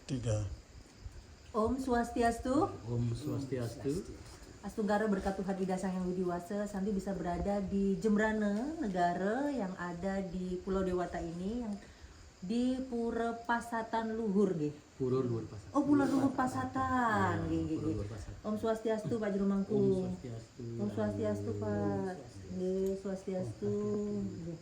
Tiga. Om Swastiastu. Om Swastiastu. Astunggara berkat Tuhan Ida Sang Yang Widiwasa, Santi bisa berada di Jembrana, negara yang ada di Pulau Dewata ini, yang di Pura Pasatan Luhur, nggih. Pura Luhur Pasatan. Oh, Pulau Luhur Pasatan, nggih, nggih, Pura nggih. Luhur Pasatan. Om Swastiastu Pak Juru Mangku. Om Swastiastu. Om Swastiastu Pak. Nggih, Swastiastu. Nggih.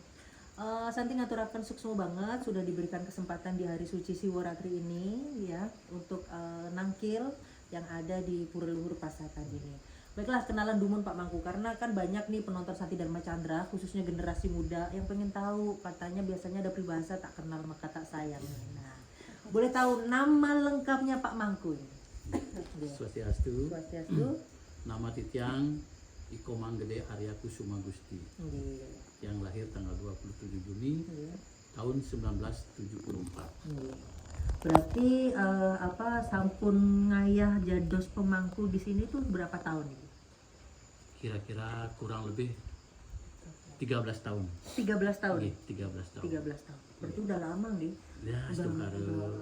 Santi ngaturaken suksmo banget sudah diberikan kesempatan di hari suci Siworatri ini ya untuk nangkil yang ada di Pura Luhur Pasatan ini. Baiklah, kenalan Dumun Pak Mangku, karena kan banyak nih penonton Santi Dharma Chandra khususnya generasi muda yang pengen tahu, katanya biasanya ada peribahasa tak kenal maka tak sayang. Nah, boleh tahu nama lengkapnya Pak Mangku ini? Swastiastu. Swastiastu. Nama Titiang Iko Manggede Arya Kusuma Gusti. Nggih. Yang lahir tanggal 27 Juni Nggih. tahun 1974. Nggih. Berarti sampun ngayah jados pemangku di sini tuh berapa tahun ini? Kira-kira kurang lebih 13 tahun. 13 tahun. Nggih, 13 tahun. 13 tahun. Berarti udah lama nih. Ya, Udah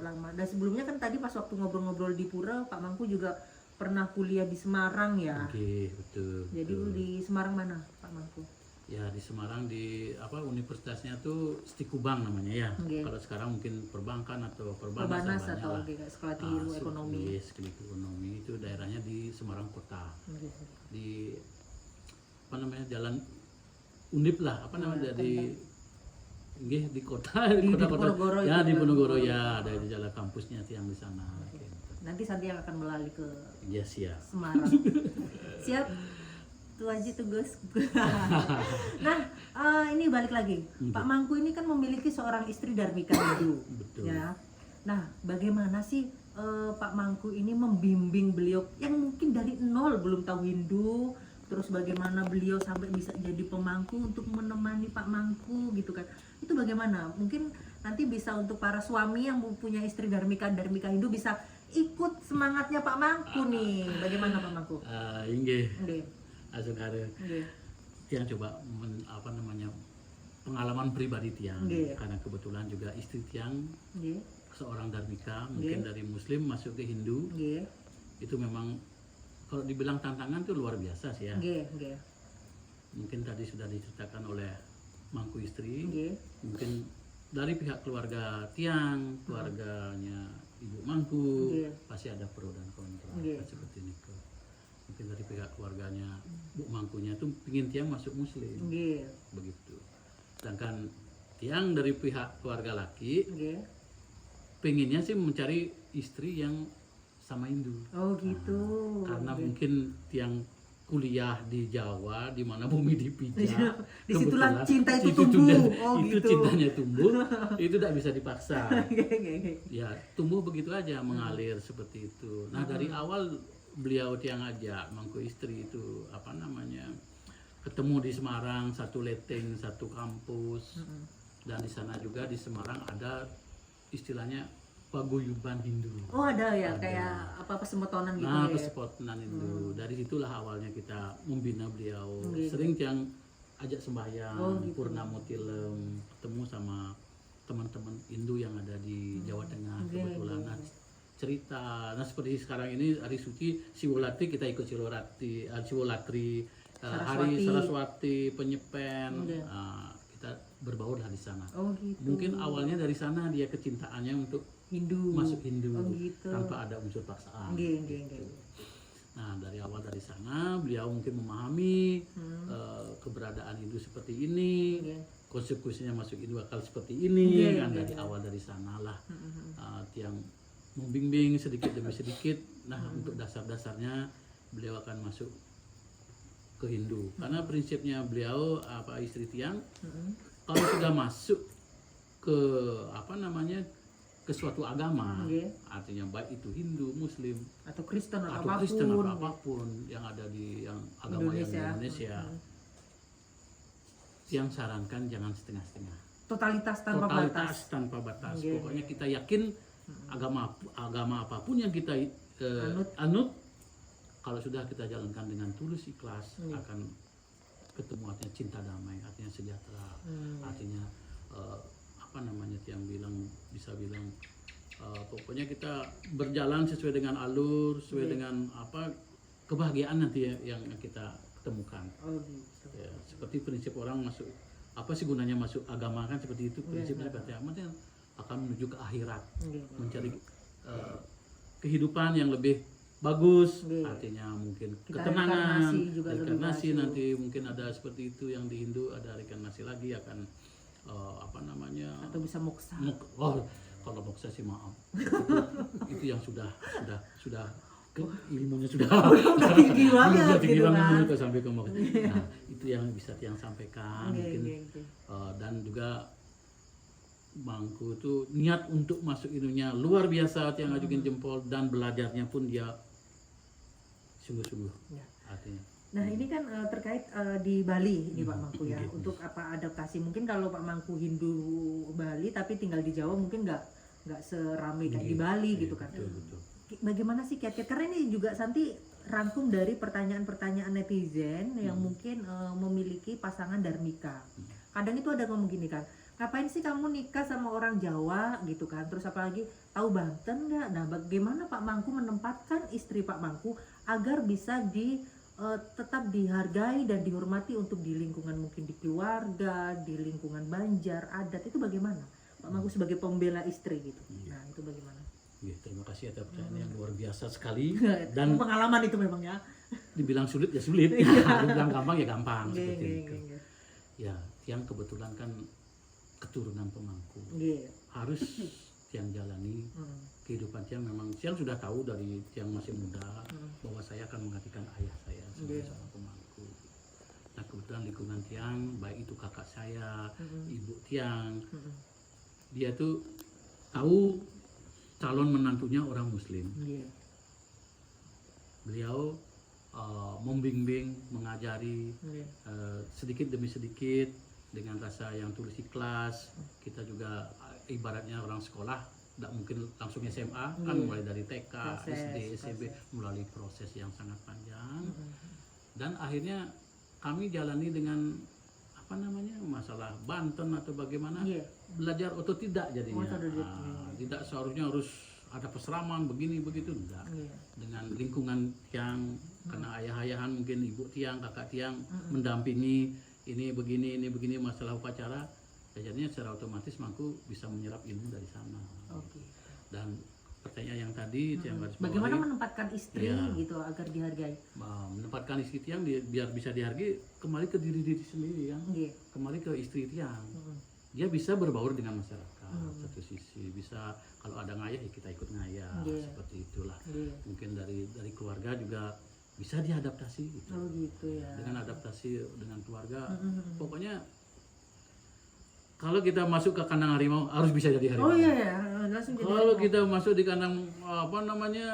lama. Dan sebelumnya kan tadi pas waktu ngobrol-ngobrol di Pura, Pak Mangku juga pernah kuliah di Semarang ya. Oke, betul. Jadi betul. di Semarang mana Pak Mangku? Ya di Semarang di universitasnya tuh Stikubang namanya ya. Nggih. Kalau sekarang mungkin perbankan atau perbanas Perbanas namanya atau lah. kayak sekolah tinggi ilmu ekonomi. Yes, ekonomi itu daerahnya di Semarang Kota. Nggih. Di jalan Undip lah, di kota, Di kota-kota Diponegoro ya itu di kan? Ponorogo ya, ada di jalan kampusnya yang di sana. Gitu. Nanti Santi yang akan melalui ke Yes ya. Semarang. Siap? Tuaji tugas. Nah, ini balik lagi. Pak Mangku ini kan memiliki seorang istri Dharmika Hindu. Betul. Ya. Nah, bagaimana sih Pak Mangku ini membimbing beliau yang mungkin dari nol belum tahu Hindu, terus bagaimana beliau sampai bisa jadi pemangku untuk menemani Pak Mangku gitu kan? Itu bagaimana? Mungkin nanti bisa untuk para suami yang mempunyai istri Dharmika Hindu bisa ikut semangatnya Pak Mangku nih. Bagaimana Pak Mangku? Inggih. Nggih. Asukara Nggih. Tiang coba pengalaman pribadi Tiang, Nggih. karena kebetulan juga istri Tiang Nggih. seorang Dharmika, mungkin dari Muslim masuk ke Hindu. Nggih. Itu memang kalau dibilang tantangan itu luar biasa sih ya. Nggih, nggih. Mungkin tadi sudah diceritakan oleh Mangku istri. Nggih. Mungkin dari pihak keluarga Tiang, keluarganya Ibu Mangku, Nggih. pasti ada pro dan kontra. Nggih. Seperti ini. Mungkin dari pihak keluarganya Bu Mangkunya itu pingin Tiang masuk Muslim, Nggih. begitu. Sedangkan Tiang dari pihak keluarga laki Nggih. pengennya sih mencari istri yang sama Hindu. Oh gitu. Karena Nggih. mungkin Tiang kuliah di Jawa, di mana bumi dipijak. Disitulah Kebetulan cinta itu tumbuh. Oh itu gitu. cintanya tumbuh, itu tidak bisa dipaksa. Nggih, nggih, nggih. Ya tumbuh begitu aja, mengalir seperti itu. Nah dari awal beliau Tiang ajak Mangku istri itu ketemu di Semarang, satu leteng, satu kampus. Dan di sana juga di Semarang ada istilahnya paguyuban Hindu. Oh ada ya, Ada. kayak apa persempatonan gitu Nah, ya. persempatonan Hindu. Dari situlah awalnya kita membina beliau. Nggih. Sering Tiang ajak sembahyang, Oh, gitu. Purnama Tilem, ketemu sama teman-teman Hindu yang ada di Jawa Tengah Nggih, kebetulan. nggih. Nah, cerita. Nah, seperti sekarang ini hari suci Siwolatri, kita ikut Siwolatri, hari Saraswati. Saraswati, Penyepen. Nggih. Kita berbaur lah di sana. Oh gitu. Mungkin awalnya dari sana dia kecintaannya untuk Hindu. masuk Hindu Oh gitu. tanpa ada unsur paksaan. Nggih, nggih, nggih. Nah dari awal dari sana beliau mungkin memahami keberadaan Hindu seperti ini, Nggih. konsekuensinya masuk Hindu akal seperti ini, Nggih, kan nggih. dari awal dari sanalah Tiang membimbing sedikit demi sedikit. Nah untuk dasar-dasarnya beliau akan masuk ke Hindu, karena prinsipnya beliau istri Tiang kalau sudah masuk ke ke suatu agama, Nggih. artinya baik itu Hindu, Muslim, Atau Kristen atau atau apapun. Kristen atau apapun yang ada di agama yang di Indonesia, yang sarankan jangan setengah-setengah, Totalitas tanpa totalitas batas. tanpa batas. Nggih. Pokoknya kita yakin agama apapun yang kita Anut. anut, kalau sudah kita jalankan dengan tulus ikhlas, Nggih. akan ketemu artinya cinta damai, artinya sejahtera, artinya yang bisa bilang Pokoknya kita berjalan sesuai dengan alur, sesuai dengan apa kebahagiaan nanti yang kita temukan. Oh gitu. Ya, seperti prinsip orang masuk, apa sih gunanya masuk agama kan seperti itu prinsipnya seperti apa, akan menuju ke akhirat, mencari kehidupan yang lebih bagus, artinya mungkin Kita ketenangan, reinkarnasi juga lebih reinkarnasi bagus. nanti mungkin ada seperti itu yang di Hindu ada reinkarnasi lagi akan apa namanya Atau bisa moksa. kalau moksa sih maaf itu yang sudah ilmunya sudah Tinggi banget tinggi gitu banget kan. itu sampai ke moksa. Nah itu yang bisa yang sampaikan mungkin dan juga Bangku itu niat untuk masuk ininya luar biasa, yang ngajukin jempol dan belajarnya pun dia sungguh-sungguh artinya. Nah ini kan terkait di Bali ini Pak Mangku ya, untuk apa adaptasi, mungkin kalau Pak Mangku Hindu Bali tapi tinggal di Jawa mungkin nggak seramai kayak di Bali gitu kan. Betul. Bagaimana sih kiat-kiat, karena ini juga Santi rangkum dari pertanyaan-pertanyaan netizen yang mungkin memiliki pasangan Dharmika. Kadang itu ada ngomong gini kan, ngapain sih kamu nikah sama orang Jawa gitu kan, terus apalagi tahu Banten nggak? Nah bagaimana Pak Mangku menempatkan istri Pak Mangku agar bisa tetap dihargai dan dihormati untuk di lingkungan mungkin di keluarga, di lingkungan Banjar, adat, itu bagaimana Pak Mangku sebagai pembela istri gitu? Nah itu bagaimana? Terima kasih atas pertanyaan yang luar biasa sekali dan pengalaman itu memang ya. dibilang sulit ya sulit, dibilang gampang ya gampang seperti itu. Ya, yang kebetulan kan keturunan pemangku harus yang jalani kehidupan Tiang, memang Tiang sudah tahu dari Tiang masih muda bahwa saya akan menggantikan ayah saya sebagai seorang pemangku. Nah kebetulan lingkungan Tiang, baik itu kakak saya, ibu Tiang, dia tuh tahu calon menantunya orang Muslim. Beliau membimbing, mengajari sedikit demi sedikit dengan rasa yang tulus ikhlas. Kita juga ibaratnya orang sekolah, tidak mungkin langsung SMA, kan mulai dari TK, SD, SMP, melalui proses yang sangat panjang. Dan akhirnya kami jalani dengan apa namanya masalah Banten atau bagaimana, belajar otodidak jadinya. Tidak seharusnya harus ada peseraman begini begitu, enggak. Dengan lingkungan yang karena ayah-ayahan mungkin ibu Tiang, kakak Tiang mendampingi ini begini masalah upacara, jadinya secara otomatis Mangku bisa menyerap ilmu dari sana. Dan pertanyaan yang tadi yang garis bawahi, bagaimana menempatkan istri gitu agar dihargai? Menempatkan istri Tiang biar bisa dihargai, kembali ke diri sendiri kan, kembali ke istri Tiang. Dia bisa berbaur dengan masyarakat, satu sisi bisa kalau ada ngayah ya kita ikut ngayah, seperti itulah. Mungkin dari keluarga juga bisa diadaptasi gitu. Gitu ya. Dengan adaptasi dengan keluarga, pokoknya kalau kita masuk ke kandang harimau harus bisa jadi harimau. Langsung jadi Kalau kita masuk di kandang apa namanya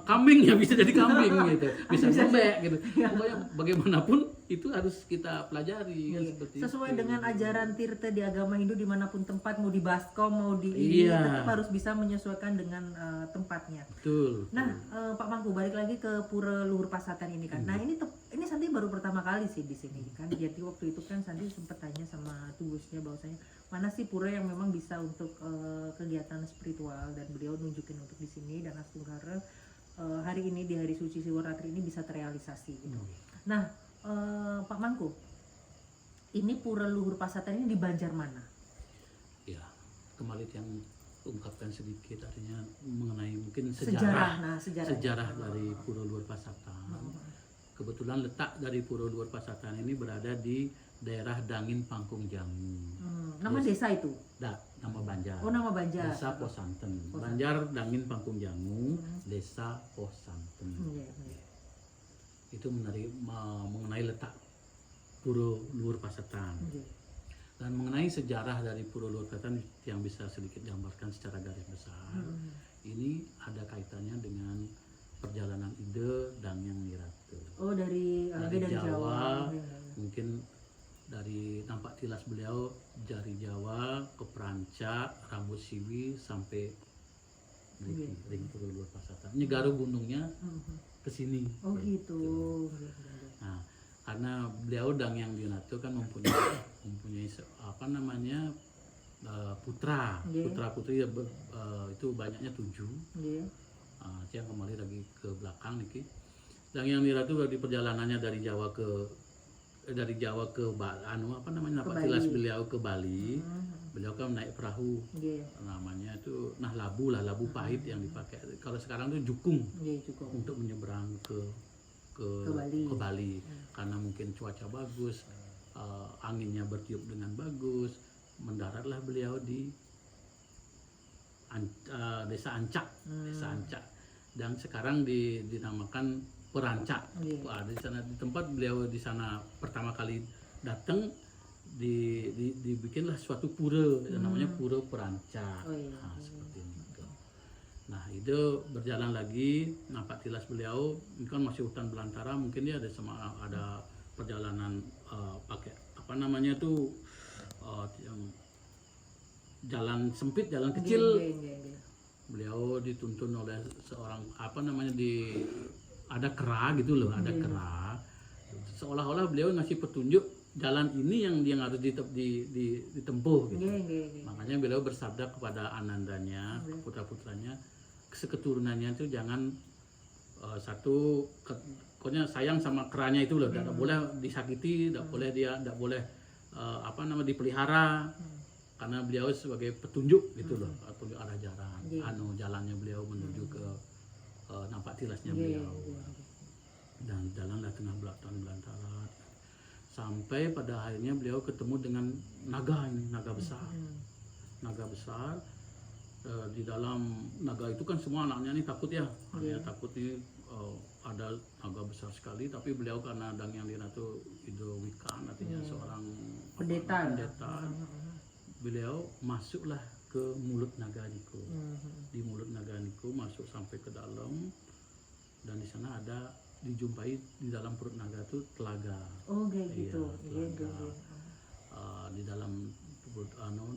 kambing ya bisa jadi kambing gitu, bisa lembek gitu. Pokoknya bagaimanapun itu harus kita pelajari kan, seperti sesuai itu. dengan ajaran Tirta di agama Hindu, dimanapun tempat, mau di Baskom mau di ini, tetap harus bisa menyesuaikan dengan tempatnya. Betul. Nah Pak Mangku, balik lagi ke Pura Luhur Pasatan ini kan. Nah ini Santi baru pertama kali sih di sini kan. Jadi waktu itu kan Santi sempat tanya sama tubusnya bahwasanya mana sih pura yang memang bisa untuk kegiatan spiritual, dan beliau nunjukin untuk di sini dan Astunggara hari ini di hari suci Siworatri ini bisa terrealisasi gitu. Nah Pak Mangku, ini Pura Luhur Pasatan ini di Banjar mana? Ya, kembali yang ungkapkan sedikit artinya mengenai mungkin sejarah dari Pura Luhur Pasatan. Kebetulan letak dari Pura Luhur Pasatan ini berada di daerah Dangin Pangkung Jamu. Nama desa itu? Nama Banjar. Oh, nama Banjar. Desa Posanten. Banjar Dangin Pangkung Jamu, Desa Posanten. Itu mengenai letak Pura Luhur Pasatan. Dan mengenai sejarah dari Pura Luhur Pasatan yang bisa sedikit gambarkan secara garis besar. Ini ada kaitannya dengan perjalanan Ide dan yang Nirate. Oh, dari Jawa. Mungkin dari nampak tilas beliau dari Jawa ke Perancak, Rambut Siwi sampai ring Pura Luhur Pasatan. Ini garu gunungnya ke sini. Oh gitu. Nah, karena beliau dan yang Nirate kan mempunyai apa namanya putra, Nggih. putra putri itu banyaknya 7. Nggih. Yang kembali lagi ke belakang niki. Dan yang nira itu di perjalanannya dari Jawa ke apa namanya, Ke Pak Tilas Bali. beliau ke Bali. Beliau kan naik perahu, Nggih. namanya itu labu pahit yang dipakai. Kalau sekarang itu jukung Nggih, cukup. untuk menyeberang ke Bali. Bali. Karena mungkin cuaca bagus, anginnya bertiup dengan bagus, mendaratlah beliau di Desa Ancak, Desa Ancak, dan sekarang dinamakan Perancak. Iya. Wah, di sana, di tempat beliau di sana pertama kali datang, dibikinlah suatu pura, namanya Pura Perancak. Oh, iya. Nah, seperti itu. Nah, itu berjalan lagi. Nah, Pak Tilas beliau ini kan masih hutan belantara, mungkin dia ada perjalanan pakai apa namanya tuh, yang jalan sempit, jalan kecil. Nggih. Beliau dituntun oleh seorang apa namanya, ada kera gitu loh, ada kera. Seolah-olah beliau ngasih petunjuk jalan ini yang harus ditempuh gitu. Nggih. Makanya beliau bersabda kepada anandanya, putra-putranya, keturunannya itu jangan pokoknya sayang sama keranya itu loh, tidak boleh disakiti, tidak boleh apa namanya, dipelihara. Karena beliau sebagai petunjuk gitu loh, petunjuk arah jalannya beliau menuju ke nampak tilasnya beliau. Dan jalanlah tengah belantara sampai pada akhirnya beliau ketemu dengan naga besar. Naga besar, di dalam naga itu kan semua anaknya ini takut ya, takut ini, ada naga besar sekali, tapi beliau karena Dang Yang Lira itu Wikan, artinya seorang pendeta. Beliau masuklah ke mulut naga niku. Di mulut naga niku masuk sampai ke dalam, dan di sana dijumpai di dalam perut naga itu telaga. Oh, kayak gitu. Telaga. Di dalam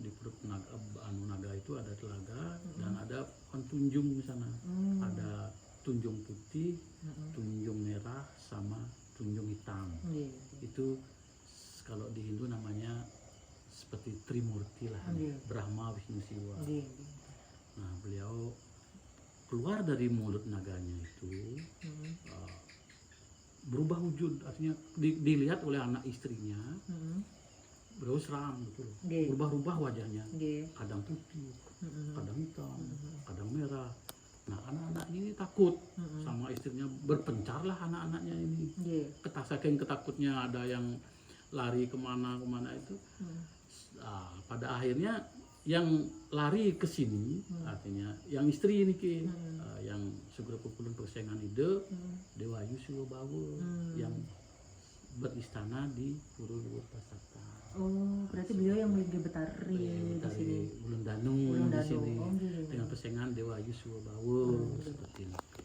di perut naga itu ada telaga, dan ada tunjung di sana. Ada tunjung putih, tunjung merah, sama tunjung hitam. Itu kalau di Hindu namanya seperti Trimurti lah, Brahma, Wisnu, Siwa. Nah, beliau keluar dari mulut naganya itu, berubah wujud, artinya dilihat oleh anak istrinya. Beliau seram gitu loh, berubah-ubah wajahnya, kadang putih, kadang hitam, kadang merah. Nah, anak-anak ini takut sama istrinya, berpencarlah anak-anaknya ini. Saking ketakutnya, ada yang lari kemana itu. Pada akhirnya yang lari ke sini, artinya yang istri ini yang segera pukulun persengan ide Dewa Yusuf Bawo, yang beristana di Pura Luhur Pasata. Oh, berarti beliau yang melinggi Betari di sini. Ulun Danu di sini, dengan persengan Dewa Yusuf Bawo, seperti itu.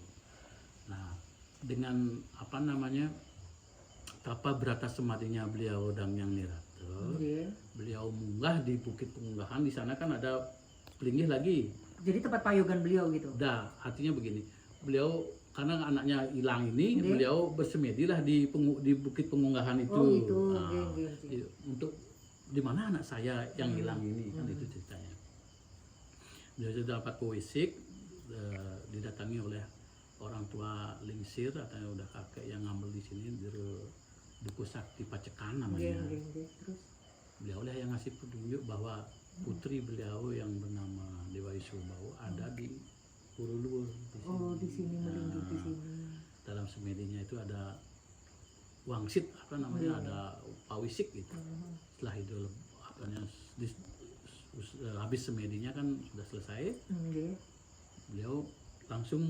Nah, dengan apa namanya, tapa berata semadinya beliau Dang Yang Lira, beliau munggah di Bukit Pengunggahan. Di sana kan ada pelinggih lagi. Jadi tempat payogan beliau gitu. Artinya begini, beliau karena anaknya hilang ini, beliau bersemedilah di Bukit Pengunggahan itu. Oh, gitu. Untuk di mana anak saya yang hilang ini, kan itu ceritanya. Beliau sudah dapat poesik, didatangi oleh orang tua Lingsir, atau udah kakek yang ngambil di sini, Duku Sakti Pacekan namanya. Terus Beliau lah yang ngasih petunjuk bahwa putri beliau yang bernama Dewa Isubawa ada di Pura Luhur. Oh, di sini melinggi di sini. Dalam semedinya itu ada wangsit, apa namanya, ada pawisik gitu. Setelah itu habis semedinya kan sudah selesai. Beliau langsung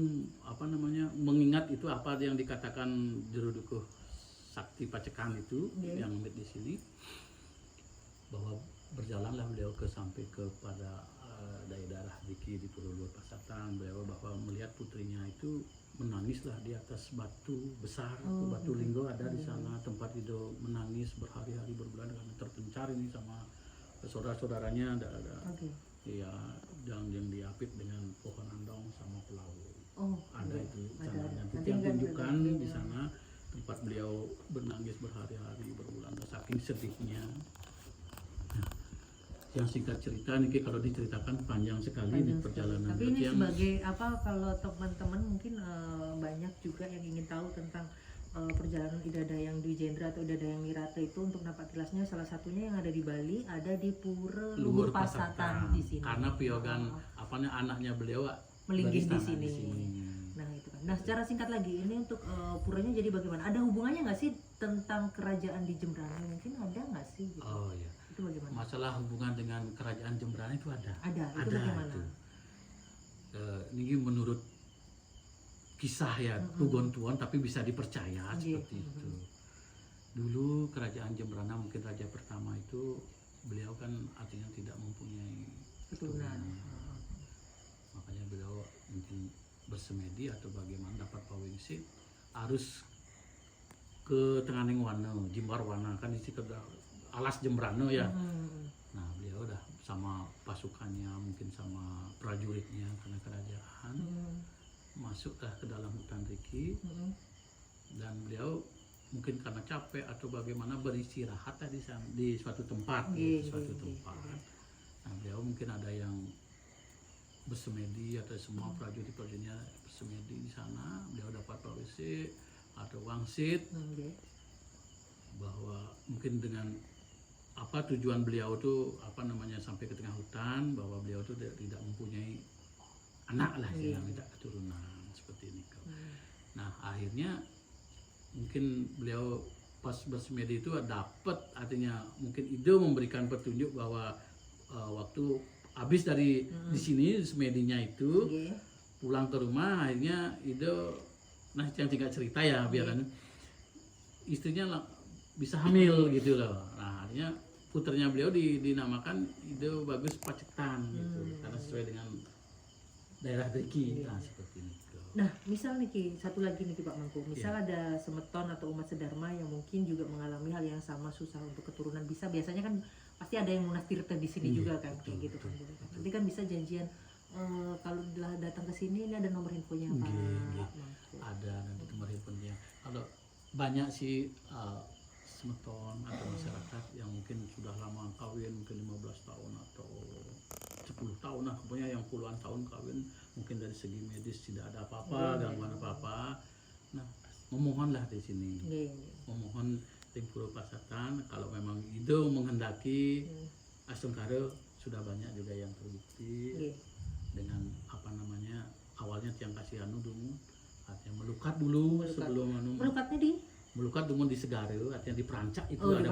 apa namanya, mengingat itu apa yang dikatakan Jerudukuh Sakti Pacekan itu yang di sini, bahwa berjalanlah beliau sampai kepada daerah Diki di Pura Luhur Pasatan. Beliau bahwa melihat putrinya itu menangislah di atas batu besar, batu linggo ada di sana, tempat itu menangis berhari-hari berbulan karena terpencar ini sama saudara-saudaranya. Ada ya yang diapit dengan pohon andong sama pelawu. Ada itu caranya. Itu yang tunjukkan di sana tempat beliau menangis berhari-hari berbulan saking sedihnya. yang singkat cerita nih kalau diceritakan panjang sekali di perjalanan. Tapi ini yang sebagai apa, kalau teman-teman mungkin banyak juga yang ingin tahu tentang perjalanan Idadayang Dwi Jendra atau Idadayang Wirata itu, untuk dapat jelasnya salah satunya yang ada di Bali, ada di Pura Luhur Pasatan di sini. Karena Piogan anaknya beliau Melinggih di beristana sini. Nah itu kan. Nah secara singkat lagi ini untuk puranya jadi bagaimana? Ada hubungannya nggak sih tentang kerajaan di Jembrana? Mungkin ada nggak sih? Gitu? Oh iya. Itu bagaimana? Masalah hubungan dengan kerajaan Jembrana itu ada. Ada. Itu bagaimana? Itu. Ini menurut kisah ya, tugon tuan tapi bisa dipercaya seperti itu. Dulu kerajaan Jembrana, mungkin raja pertama itu, beliau kan artinya tidak mempunyai Keturunan. Makanya beliau mungkin bersemedi atau bagaimana dapat pawingsit, harus ke Tenganing Wano, Jimbar Wana, kan di situ alas Jembrana ya. Nah beliau udah sama pasukannya, mungkin sama prajuritnya karena kerajaan, masuklah ke dalam hutan Riki, dan beliau mungkin karena capek atau bagaimana beristirahat di suatu tempat, tempat. Nah beliau mungkin ada yang bersemedi atau semua prajurit-prajuritnya bersemedi di sana, beliau dapat pawisi atau wangsit, bahwa mungkin dengan apa tujuan beliau tuh sampai ke tengah hutan, bahwa beliau tuh tidak mempunyai anak lah, tidak keturunan seperti ini. Nah akhirnya mungkin beliau pas bersemedi itu dapat, artinya mungkin ide memberikan petunjuk bahwa waktu habis dari di sini semedinya itu pulang ke rumah, akhirnya ide yang tinggal cerita ya biarkan istrinya bisa hamil gitu loh. Nah akhirnya puternya beliau dinamakan Ide Bagus Pacetan gitu, karena sesuai dengan daerah Riki. Nah seperti itu. Nah, misal nih Ki, satu lagi nih Ki Pak Mangku, misal ada semeton atau umat sedharma yang mungkin juga mengalami hal yang sama, susah untuk keturunan, biasanya kan pasti ada yang lunas tirta di sini juga kan, kayak gitu kan. Nanti kan bisa janjian, kalau datang ke sini ini ada nomor infonya Pak Mangku. Ada nanti nomor infonya. Kalau banyak sih semeton atau masyarakat yang mungkin sudah lama kawin, mungkin 15 tahun atau 10 tahun lah, pokoknya yang puluhan tahun kawin, mungkin dari segi medis tidak ada apa-apa, gangguan apa-apa. Nah, memohonlah di sini. Memohon di Pura Pasatan, kalau memang ide menghendaki Astungkara, sudah banyak juga yang terbukti dengan awalnya tiang Kasihanu dulu, artinya melukat dulu sebelum melukatnya di melukat dulu di Segara, artinya di Perancak itu di ada